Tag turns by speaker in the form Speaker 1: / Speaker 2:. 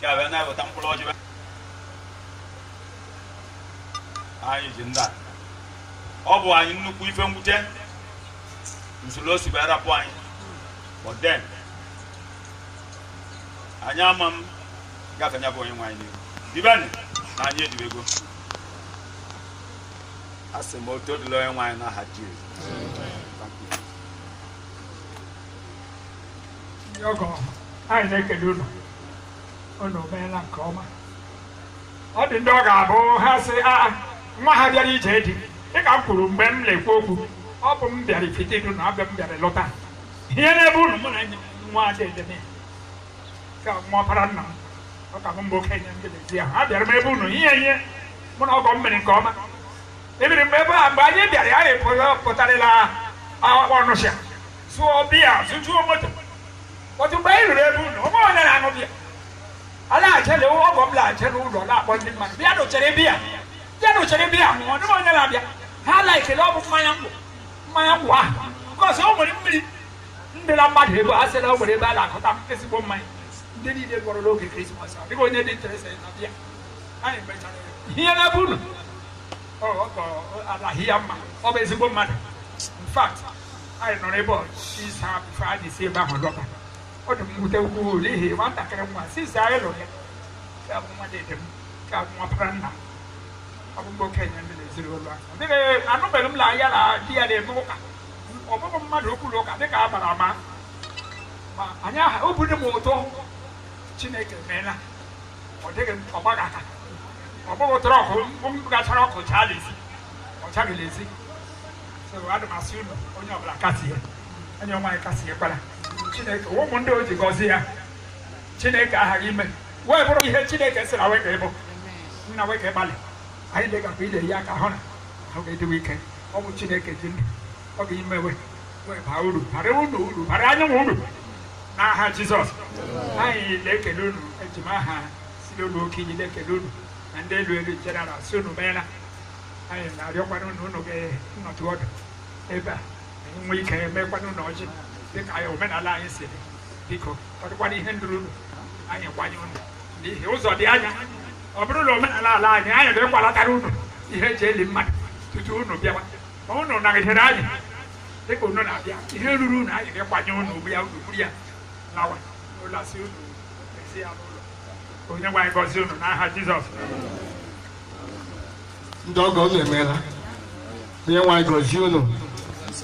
Speaker 1: ka we na weta mkpụrụ ọjị anyị ji ndị ọ bụ anyị nnukwu ife mwute nsolo osi bụ arapụ anyị but then anyị ama m gafenya bụ onye nwe anyị n'ihu dibeni na anyị ediwego asị m otu odilo onye nwe anyị n'aha Jizọs.
Speaker 2: ndị ọgọ anyị na-ekele unu meela nke ọma. Ọ dị ndị ọ ga-abụ ha sị nwa ha bịara ije dị dịka m kwuru mgbe m na-ekwu okwu ọ bụ m bịara ifite idu na abịa m bịara lọta ihe n'ebe unu mụ na nwa adedeme ka nwa ọpara nna m ọ ka m mbụ okenye m bịara ha bịara m ebe unu ihe mụ na ọgọ m mere nke ọma ebiri mgbe ebe a mgbe anyị bịara anyị pụtarịla ọnụsịa zụọ biya zụjuo moto otu mgbe anyị ruru ebe unu ọma onye na-aṅụ biya ala ajele ọgọ m laajere ụlọ na-akpọ ndị mmadụ bịa nụchere biya nwụọ ndị onye na-abịa ha laikele ọ bụ mmanya ngwụ ahụ nkọsị o nwere mmiri ndị na mmadụ ebe a sịla o nwere ebe a na-akọta ezigbo mmanya ndị niile gwọrọ n'oge krismas ọ dịghị onye dị nterese na bịa anyị mechara ihe n'ebe unu alaghị ya mma ọ bụ ezigbo mmadụ in fact anyị nọrọ ebe ọchịsa bifo anyị si ebe ahụ lọta ọ dị m mwute ukwuu n'ihi nwatakịrị nwa sisi anyị lụrụ ya ka bụ nwa dede m ka bụ nwa para nna ọ bụ mgbe okenye ndị na-ezinụlọ ahụ anụbeghị m la ya na di ya na-eme ụka ọ bụghị mmadụ okwuru ụka dịka a bara ama ma anyị aha o buru m ụtọ Chineke meela ọ dịghị ọgbaghị aka ọ bụghị trọkụ m gachara ọkụ chaa n'ezi ọ chaghị n'ezi so adị m asị unu onye ọbụla kasie onye nwaanyị kasiekwala Chineke ụmụ ndị o ji gọzie ya Chineke aghaghị ime wee bụrụ ihe Chineke sịrị awe ka ịbụ nna we ka ịgbalị anyị dịgakwa ile ya ka ahụ na ahụ ga-edewe ike ọ bụ Chineke ji ndụ ọ ga-imewe wee baa uru bara unu uru bara anyanwụ uru n'aha Jizọs. Anyị na-ekele unu ejima aha siri unu oke iyi na-ekele unu na ndị elu elu jeneral si unu meela anyị na-arịọkwana unu ga-nnọtụ ọdụ ebe a anyị nwee ike emekwana unu ọjị dịka anyị omenala anyị si dị biko ọ dịkwana ihe ndụrụ unu anyị kwanye unu n'ihi ụzọ dị anya ọ bụrụ na omenala ala anyị anyị ga-ekwalatara unu ihe eji eli mmadụ tutu unu bịawa ma unu nagidere anyị dịka unu na-abịa ihe ruru unu anyị ga-ekwanye unu ugbu ya unu buru ya lawa ụlasị unu ezi ya n'ụlọ onye nwaanyị gọzie unu n'aha Jizọs.
Speaker 3: ndị ọgọ unu emeela onye nwaanyị gọzie unu